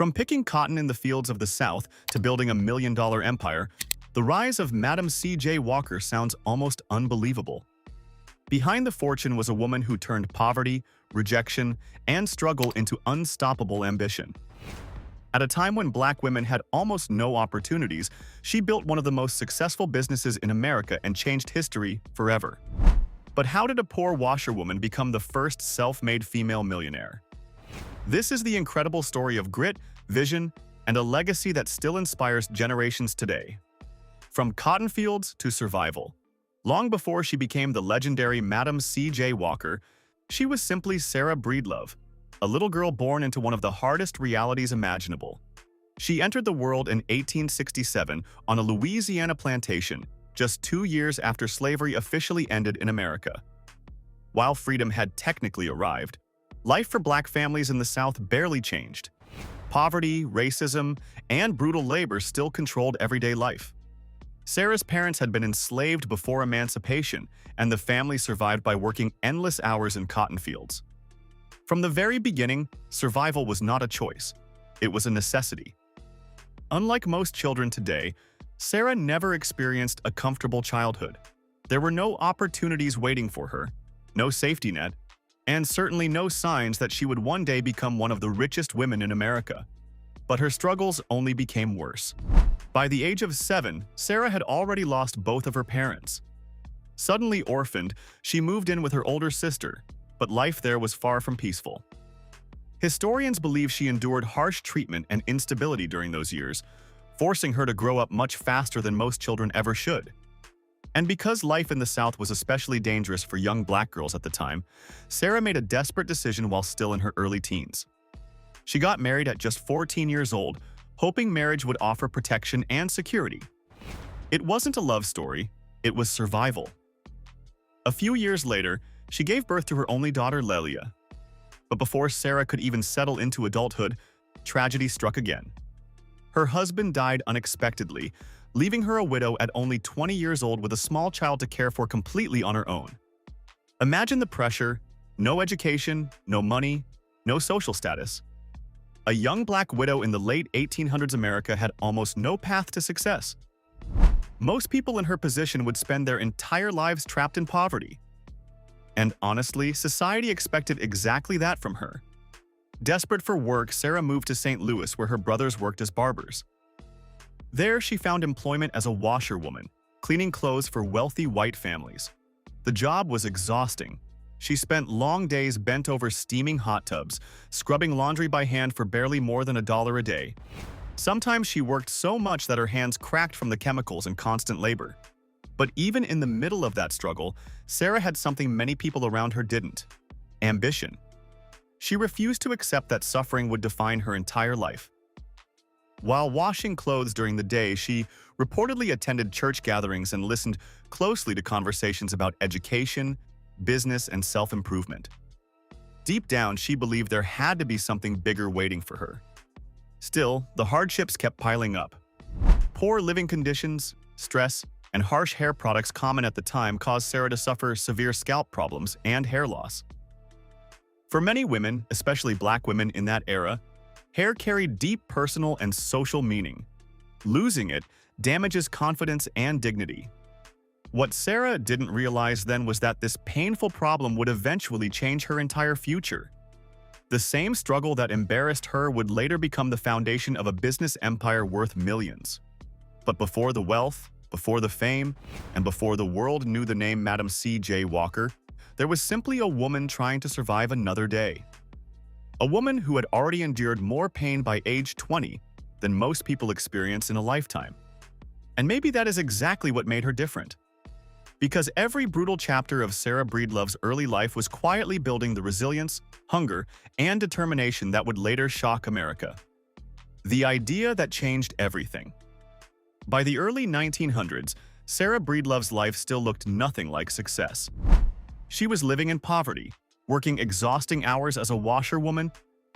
From picking cotton in the fields of the South to building a million-dollar empire, the rise of Madam C.J. Walker sounds almost unbelievable. Behind the fortune was a woman who turned poverty, rejection, and struggle into unstoppable ambition. At a time when black women had almost no opportunities, she built one of the most successful businesses in America and changed history forever. But how did a poor washerwoman become the first self-made female millionaire? This is the incredible story of grit, vision, and a legacy that still inspires generations today. From cotton fields to survival. Long before she became the legendary Madam C.J. Walker, she was simply Sarah Breedlove, a little girl born into one of the hardest realities imaginable. She entered the world in 1867 on a Louisiana plantation, just 2 years after slavery officially ended in America. While freedom had technically arrived, life for black families in the South barely changed. Poverty, racism, and brutal labor still controlled everyday life. Sarah's parents had been enslaved before emancipation, and the family survived by working endless hours in cotton fields. From the very beginning, survival was not a choice. It was a necessity. Unlike most children today, Sarah never experienced a comfortable childhood. There were no opportunities waiting for her, no safety net, and certainly no signs that she would one day become one of the richest women in America. But her struggles only became worse. By the age of 7, Sarah had already lost both of her parents. Suddenly orphaned, she moved in with her older sister, but life there was far from peaceful. Historians believe she endured harsh treatment and instability during those years, forcing her to grow up much faster than most children ever should. And because life in the South was especially dangerous for young black girls at the time, Sarah made a desperate decision while still in her early teens. She got married at just 14 years old, hoping marriage would offer protection and security. It wasn't a love story, it was survival. A few years later, she gave birth to her only daughter, Lelia. But before Sarah could even settle into adulthood, tragedy struck again. Her husband died unexpectedly, leaving her a widow at only 20 years old with a small child to care for completely on her own. Imagine the pressure: no education, no money, no social status. A young black widow in the late 1800s America had almost no path to success. Most people in her position would spend their entire lives trapped in poverty. And honestly, society expected exactly that from her. Desperate for work, Sarah moved to St. Louis, where her brothers worked as barbers. There, she found employment as a washerwoman, cleaning clothes for wealthy white families. The job was exhausting. She spent long days bent over steaming hot tubs, scrubbing laundry by hand for barely more than $1 a day. Sometimes she worked so much that her hands cracked from the chemicals and constant labor. But even in the middle of that struggle, Sarah had something many people around her didn't: ambition. She refused to accept that suffering would define her entire life. While washing clothes during the day, she reportedly attended church gatherings and listened closely to conversations about education, business, and self-improvement. Deep down, she believed there had to be something bigger waiting for her. Still, the hardships kept piling up. Poor living conditions, stress, and harsh hair products common at the time caused Sarah to suffer severe scalp problems and hair loss. For many women, especially black women in that era, hair carried deep personal and social meaning. Losing it damages confidence and dignity. What Sarah didn't realize then was that this painful problem would eventually change her entire future. The same struggle that embarrassed her would later become the foundation of a business empire worth millions. But before the wealth, before the fame, and before the world knew the name Madam C.J. Walker, there was simply a woman trying to survive another day. A woman who had already endured more pain by age 20 than most people experience in a lifetime. And maybe that is exactly what made her different. Because every brutal chapter of Sarah Breedlove's early life was quietly building the resilience, hunger, and determination that would later shock America. The idea that changed everything. By the early 1900s, Sarah Breedlove's life still looked nothing like success. She was living in poverty, working exhausting hours as a washerwoman,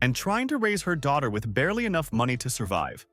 and trying to raise her daughter with barely enough money to survive.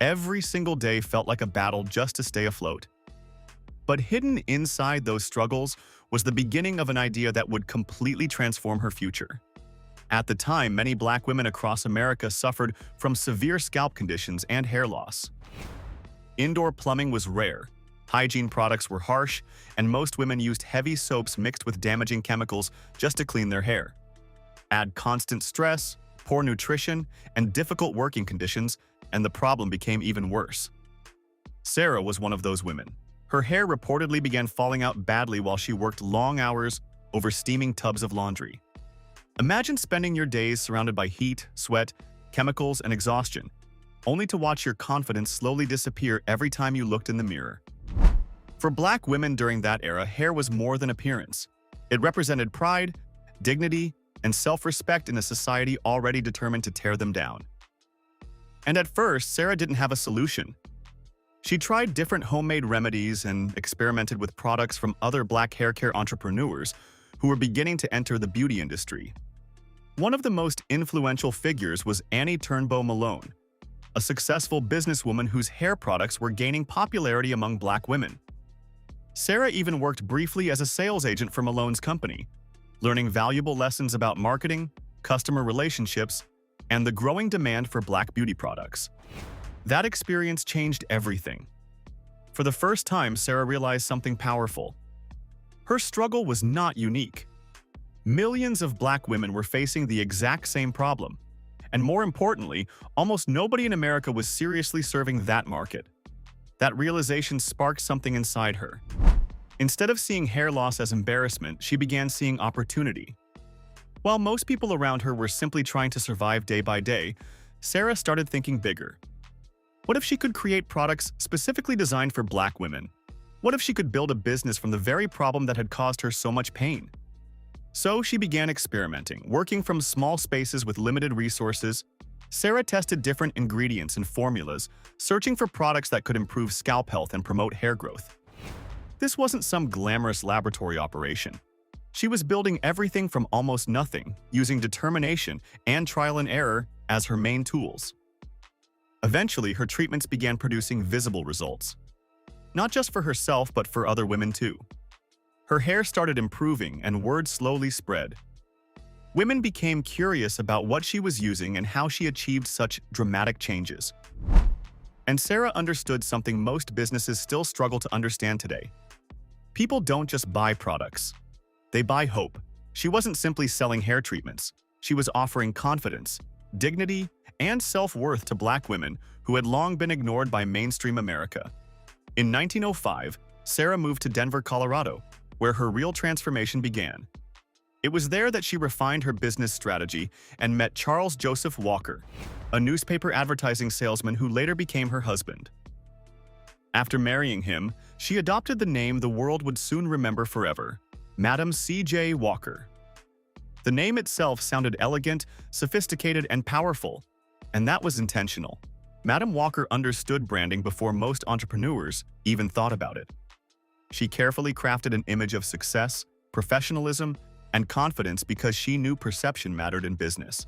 Every single day felt like a battle just to stay afloat. But hidden inside those struggles was the beginning of an idea that would completely transform her future. At the time, many black women across America suffered from severe scalp conditions and hair loss. Indoor plumbing was rare, hygiene products were harsh, and most women used heavy soaps mixed with damaging chemicals just to clean their hair. Add constant stress, poor nutrition, and difficult working conditions, and the problem became even worse. Sarah was one of those women. Her hair reportedly began falling out badly while she worked long hours over steaming tubs of laundry. Imagine spending your days surrounded by heat, sweat, chemicals, and exhaustion, only to watch your confidence slowly disappear every time you looked in the mirror. For black women during that era, hair was more than appearance. It represented pride, dignity, and self-respect in a society already determined to tear them down. And at first, Sarah didn't have a solution. She tried different homemade remedies and experimented with products from other black hair care entrepreneurs who were beginning to enter the beauty industry. One of the most influential figures was Annie Turnbow Malone, a successful businesswoman whose hair products were gaining popularity among black women. Sarah even worked briefly as a sales agent for Malone's company, learning valuable lessons about marketing, customer relationships, and the growing demand for black beauty products. That experience changed everything. For the first time, Sarah realized something powerful. Her struggle was not unique. Millions of black women were facing the exact same problem. And more importantly, almost nobody in America was seriously serving that market. That realization sparked something inside her. Instead of seeing hair loss as embarrassment, she began seeing opportunity. While most people around her were simply trying to survive day by day, Sarah started thinking bigger. What if she could create products specifically designed for black women? What if she could build a business from the very problem that had caused her so much pain? So she began experimenting, working from small spaces with limited resources. Sarah tested different ingredients and formulas, searching for products that could improve scalp health and promote hair growth. This wasn't some glamorous laboratory operation. She was building everything from almost nothing, using determination and trial and error as her main tools. Eventually, her treatments began producing visible results. Not just for herself, but for other women too. Her hair started improving and word slowly spread. Women became curious about what she was using and how she achieved such dramatic changes. And Sarah understood something most businesses still struggle to understand today. People don't just buy products. They buy hope. She wasn't simply selling hair treatments. She was offering confidence, dignity, and self-worth to black women who had long been ignored by mainstream America. In 1905, Sarah moved to Denver, Colorado, where her real transformation began. It was there that she refined her business strategy and met Charles Joseph Walker, a newspaper advertising salesman who later became her husband. After marrying him, she adopted the name the world would soon remember forever, Madam C.J. Walker. The name itself sounded elegant, sophisticated, and powerful, and that was intentional. Madam Walker understood branding before most entrepreneurs even thought about it. She carefully crafted an image of success, professionalism, and confidence because she knew perception mattered in business.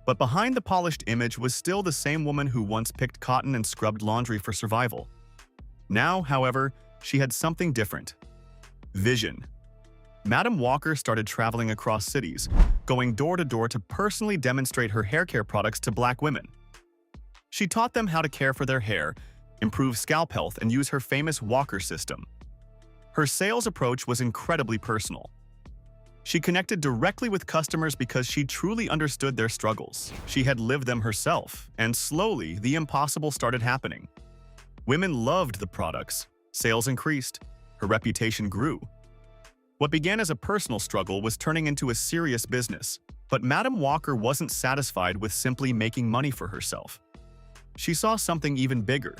But behind the polished image was still the same woman who once picked cotton and scrubbed laundry for survival. Now, however, she had something different. Vision. Madam Walker started traveling across cities, going door to door to personally demonstrate her hair care products to black women. She taught them how to care for their hair, improve scalp health, and use her famous Walker system. Her sales approach was incredibly personal. She connected directly with customers because she truly understood their struggles. She had lived them herself, and slowly, the impossible started happening. Women loved the products. Sales increased. Her reputation grew. What began as a personal struggle was turning into a serious business. But Madam Walker wasn't satisfied with simply making money for herself. She saw something even bigger.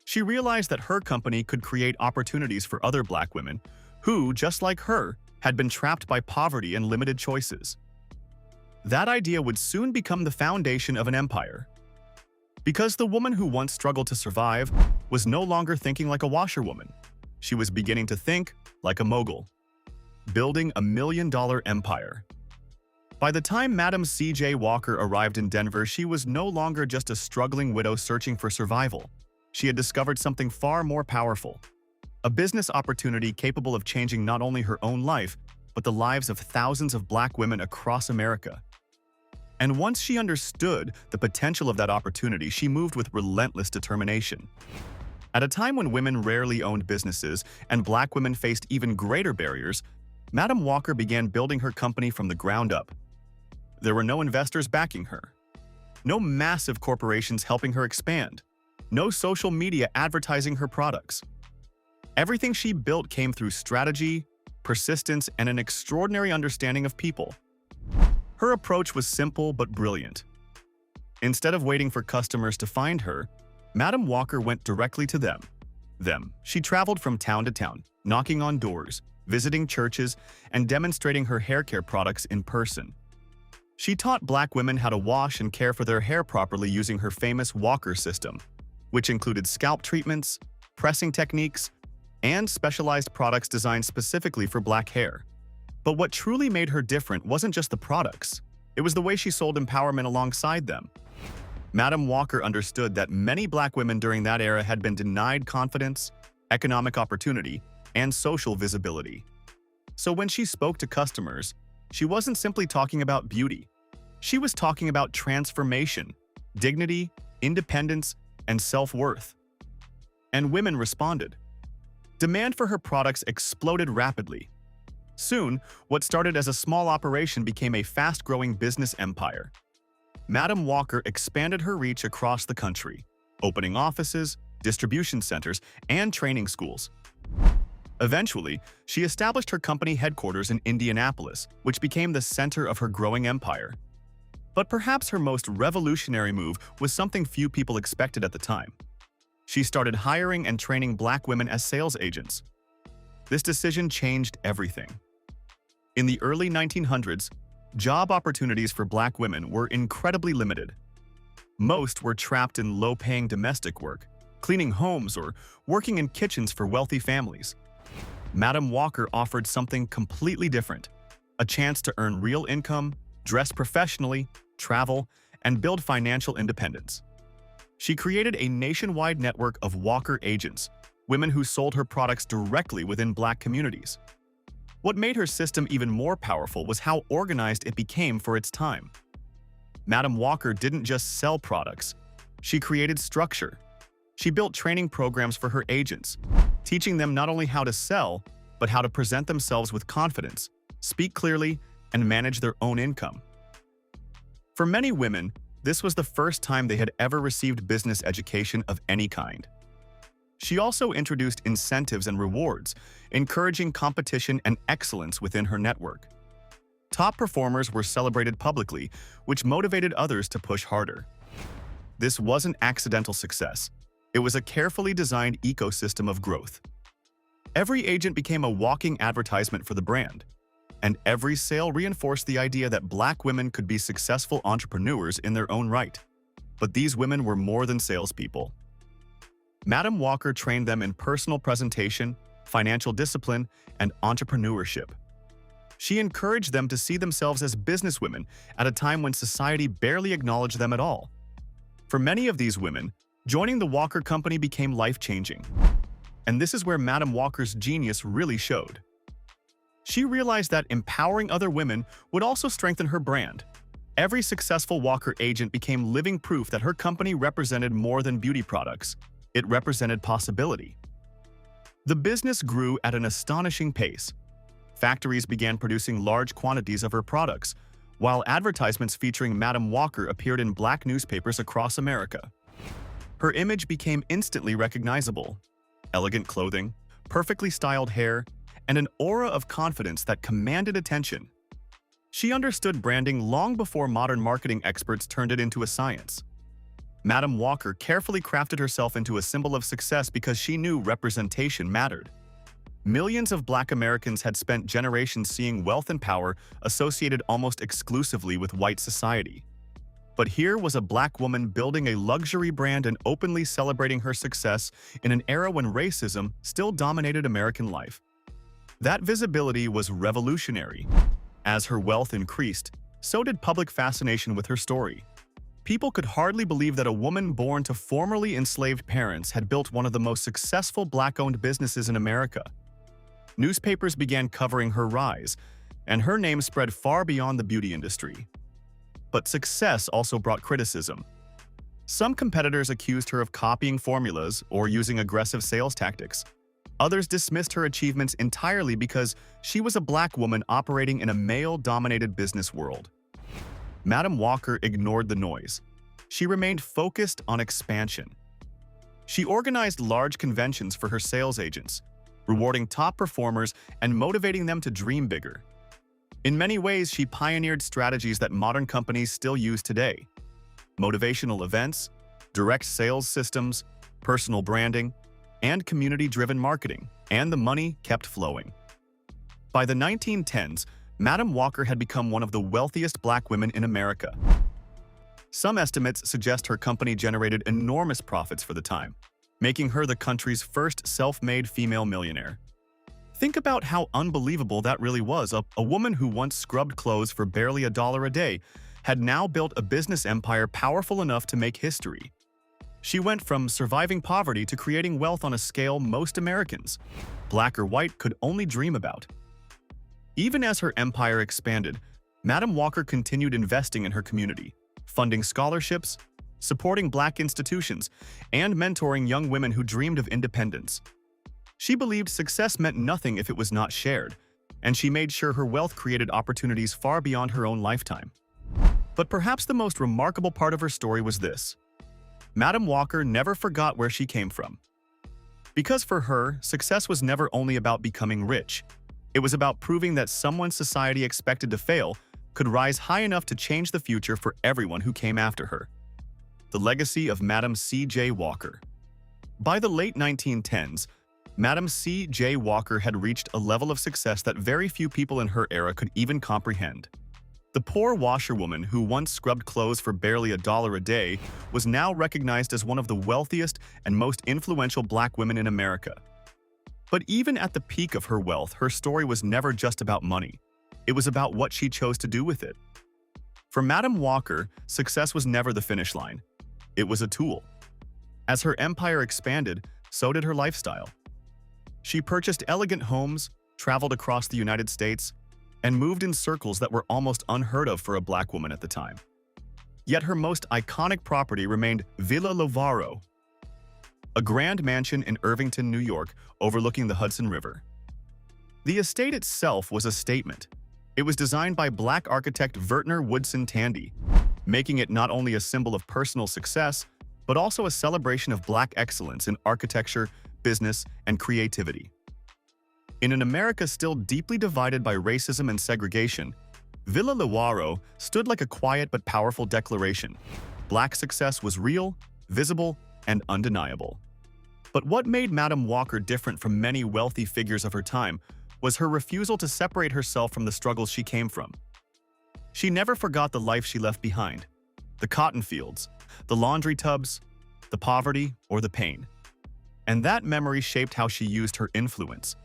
She realized that her company could create opportunities for other black women who, just like her, had been trapped by poverty and limited choices. That idea would soon become the foundation of an empire. Because the woman who once struggled to survive was no longer thinking like a washerwoman. She was beginning to think like a mogul, building a million-dollar empire. By the time Madam C.J. Walker arrived in Denver, she was no longer just a struggling widow searching for survival. She had discovered something far more powerful, a business opportunity capable of changing not only her own life, but the lives of thousands of Black women across America. And once she understood the potential of that opportunity, she moved with relentless determination. At a time when women rarely owned businesses and Black women faced even greater barriers, Madam Walker began building her company from the ground up. There were no investors backing her, no massive corporations helping her expand, no social media advertising her products. Everything she built came through strategy, persistence, and an extraordinary understanding of people. Her approach was simple but brilliant. Instead of waiting for customers to find her, Madam Walker went directly to them. She traveled from town to town, knocking on doors, visiting churches, and demonstrating her haircare products in person. She taught Black women how to wash and care for their hair properly using her famous Walker system, which included scalp treatments, pressing techniques, and specialized products designed specifically for Black hair. But what truly made her different wasn't just the products. It was the way she sold empowerment alongside them. Madam Walker understood that many Black women during that era had been denied confidence, economic opportunity, and social visibility. So when she spoke to customers, she wasn't simply talking about beauty. She was talking about transformation, dignity, independence, and self-worth. And women responded. Demand for her products exploded rapidly. Soon, what started as a small operation became a fast-growing business empire. Madam Walker expanded her reach across the country, opening offices, distribution centers, and training schools. Eventually, she established her company headquarters in Indianapolis, which became the center of her growing empire. But perhaps her most revolutionary move was something few people expected at the time. She started hiring and training Black women as sales agents. This decision changed everything. In the early 1900s, job opportunities for Black women were incredibly limited. Most were trapped in low-paying domestic work, cleaning homes or working in kitchens for wealthy families. Madam Walker offered something completely different, a chance to earn real income, dress professionally, travel, and build financial independence. She created a nationwide network of Walker agents, women who sold her products directly within Black communities. What made her system even more powerful was how organized it became for its time. Madam Walker didn't just sell products. She created structure. She built training programs for her agents, teaching them not only how to sell, but how to present themselves with confidence, speak clearly, and manage their own income. For many women, this was the first time they had ever received business education of any kind. She also introduced incentives and rewards, encouraging competition and excellence within her network. Top performers were celebrated publicly, which motivated others to push harder. This wasn't accidental success. It was a carefully designed ecosystem of growth. Every agent became a walking advertisement for the brand, and every sale reinforced the idea that Black women could be successful entrepreneurs in their own right. But these women were more than salespeople. Madam Walker trained them in personal presentation, financial discipline, and entrepreneurship. She encouraged them to see themselves as businesswomen at a time when society barely acknowledged them at all. For many of these women, joining the Walker Company became life-changing. And this is where Madam Walker's genius really showed. She realized that empowering other women would also strengthen her brand. Every successful Walker agent became living proof that her company represented more than beauty products. It represented possibility. The business grew at an astonishing pace. Factories began producing large quantities of her products, while advertisements featuring Madam Walker appeared in Black newspapers across America. Her image became instantly recognizable. Elegant clothing, perfectly styled hair, and an aura of confidence that commanded attention. She understood branding long before modern marketing experts turned it into a science. Madam Walker carefully crafted herself into a symbol of success because she knew representation mattered. Millions of Black Americans had spent generations seeing wealth and power associated almost exclusively with white society. But here was a Black woman building a luxury brand and openly celebrating her success in an era when racism still dominated American life. That visibility was revolutionary. As her wealth increased, so did public fascination with her story. People could hardly believe that a woman born to formerly enslaved parents had built one of the most successful Black-owned businesses in America. Newspapers began covering her rise, and her name spread far beyond the beauty industry. But success also brought criticism. Some competitors accused her of copying formulas or using aggressive sales tactics. Others dismissed her achievements entirely because she was a black woman operating in a male-dominated business world. Madam Walker ignored the noise. She remained focused on expansion. She organized large conventions for her sales agents, rewarding top performers and motivating them to dream bigger. In many ways, she pioneered strategies that modern companies still use today: motivational events, direct sales systems, personal branding, and community-driven marketing, and the money kept flowing. By the 1910s, Madam Walker had become one of the wealthiest black women in America. Some estimates suggest her company generated enormous profits for the time, making her the country's first self-made female millionaire. Think about how unbelievable that really was. A woman who once scrubbed clothes for barely $1 a day had now built a business empire powerful enough to make history. She went from surviving poverty to creating wealth on a scale most Americans, black or white, could only dream about. Even as her empire expanded, Madam Walker continued investing in her community, funding scholarships, supporting black institutions, and mentoring young women who dreamed of independence. She believed success meant nothing if it was not shared, and she made sure her wealth created opportunities far beyond her own lifetime. But perhaps the most remarkable part of her story was this: Madam Walker never forgot where she came from. Because for her, success was never only about becoming rich. It was about proving that someone society expected to fail could rise high enough to change the future for everyone who came after her. The legacy of Madam C.J. Walker. By the late 1910s, Madam C.J. Walker had reached a level of success that very few people in her era could even comprehend. The poor washerwoman who once scrubbed clothes for barely $1 a day was now recognized as one of the wealthiest and most influential black women in America. But even at the peak of her wealth, her story was never just about money. It was about what she chose to do with it. For Madam Walker, success was never the finish line. It was a tool. As her empire expanded, so did her lifestyle. She purchased elegant homes, traveled across the United States, and moved in circles that were almost unheard of for a black woman at the time. Yet her most iconic property remained Villa Lovaro, a grand mansion in Irvington, New York, overlooking the Hudson River. The estate itself was a statement. It was designed by black architect Vertner Woodson Tandy, making it not only a symbol of personal success, but also a celebration of black excellence in architecture, business, and creativity. In an America still deeply divided by racism and segregation, Villa Lovaro stood like a quiet but powerful declaration. Black success was real, visible, and undeniable. But what made Madam Walker different from many wealthy figures of her time was her refusal to separate herself from the struggles she came from. She never forgot the life she left behind: the cotton fields, the laundry tubs, the poverty, or the pain. And that memory shaped how she used her influence.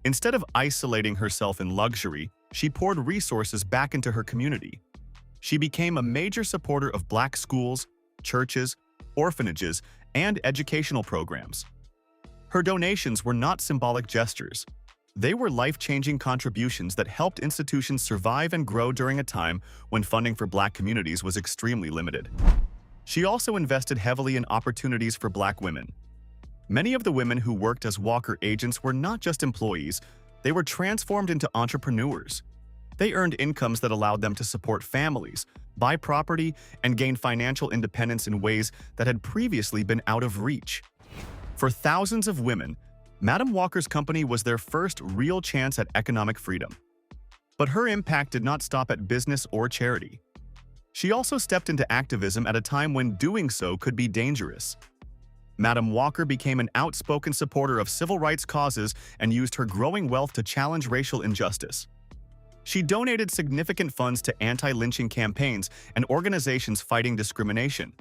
Instead of isolating herself in luxury, she poured resources back into her community. She became a major supporter of black schools, churches, orphanages, and educational programs. Her donations were not symbolic gestures. They were life-changing contributions that helped institutions survive and grow during a time when funding for black communities was extremely limited. She also invested heavily in opportunities for black women. Many of the women who worked as Walker agents were not just employees, they were transformed into entrepreneurs. They earned incomes that allowed them to support families, buy property, and gain financial independence in ways that had previously been out of reach. For thousands of women, Madam Walker's company was their first real chance at economic freedom. But her impact did not stop at business or charity. She also stepped into activism at a time when doing so could be dangerous. Madam Walker became an outspoken supporter of civil rights causes and used her growing wealth to challenge racial injustice. She donated significant funds to anti-lynching campaigns and organizations fighting discrimination.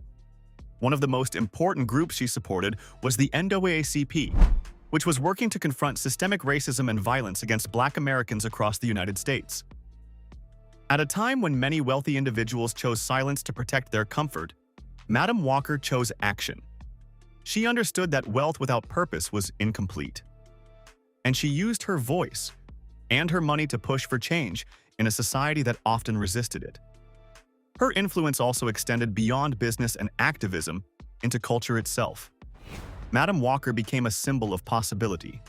One of the most important groups she supported was the NAACP, which was working to confront systemic racism and violence against Black Americans across the United States. At a time when many wealthy individuals chose silence to protect their comfort, Madam Walker chose action. She understood that wealth without purpose was incomplete. And she used her voice and her money to push for change, in a society that often resisted it. Her influence also extended beyond business and activism into culture itself. Madam Walker became a symbol of possibility.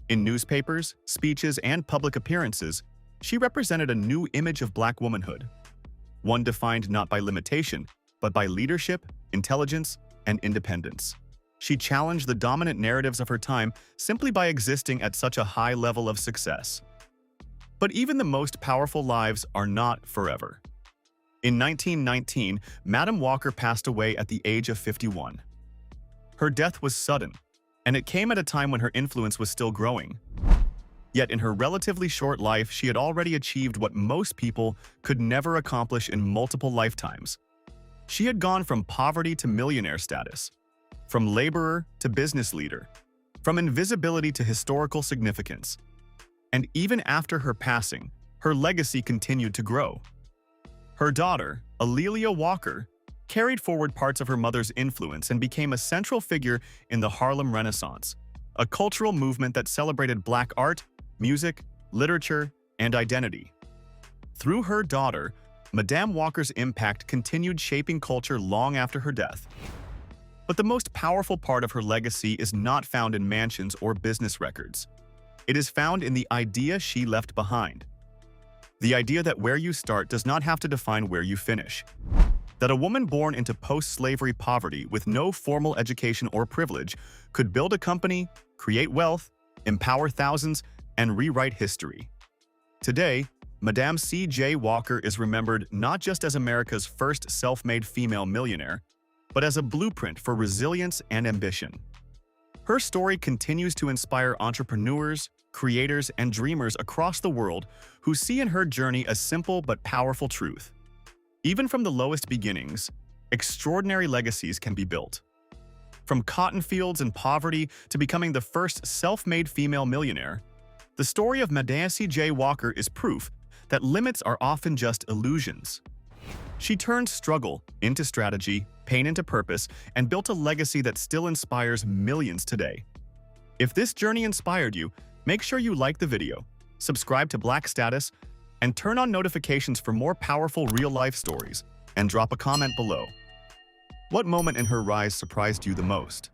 In newspapers, speeches, and public appearances, she represented a new image of Black womanhood, one defined not by limitation, but by leadership, intelligence, and independence. She challenged the dominant narratives of her time simply by existing at such a high level of success. But even the most powerful lives are not forever. In 1919, Madam Walker passed away at the age of 51. Her death was sudden, and it came at a time when her influence was still growing. Yet in her relatively short life, she had already achieved what most people could never accomplish in multiple lifetimes. She had gone from poverty to millionaire status, from laborer to business leader, from invisibility to historical significance. And even after her passing, her legacy continued to grow. Her daughter, Alelia Walker, carried forward parts of her mother's influence and became a central figure in the Harlem Renaissance, a cultural movement that celebrated Black art, music, literature, and identity. Through her daughter, Madame Walker's impact continued shaping culture long after her death. But the most powerful part of her legacy is not found in mansions or business records. It is found in the idea she left behind. The idea that where you start does not have to define where you finish. That a woman born into post-slavery poverty with no formal education or privilege could build a company, create wealth, empower thousands, and rewrite history. Today, Madam C.J. Walker is remembered not just as America's first self-made female millionaire, but as a blueprint for resilience and ambition. Her story continues to inspire entrepreneurs, creators, and dreamers across the world who see in her journey a simple but powerful truth. Even from the lowest beginnings, extraordinary legacies can be built. From cotton fields and poverty to becoming the first self-made female millionaire, the story of Madam C.J. Walker is proof that limits are often just illusions. She turned struggle into strategy, pain into purpose, and built a legacy that still inspires millions today. If this journey inspired you, make sure you like the video, subscribe to Black Status, and turn on notifications for more powerful real-life stories, and drop a comment below. What moment in her rise surprised you the most?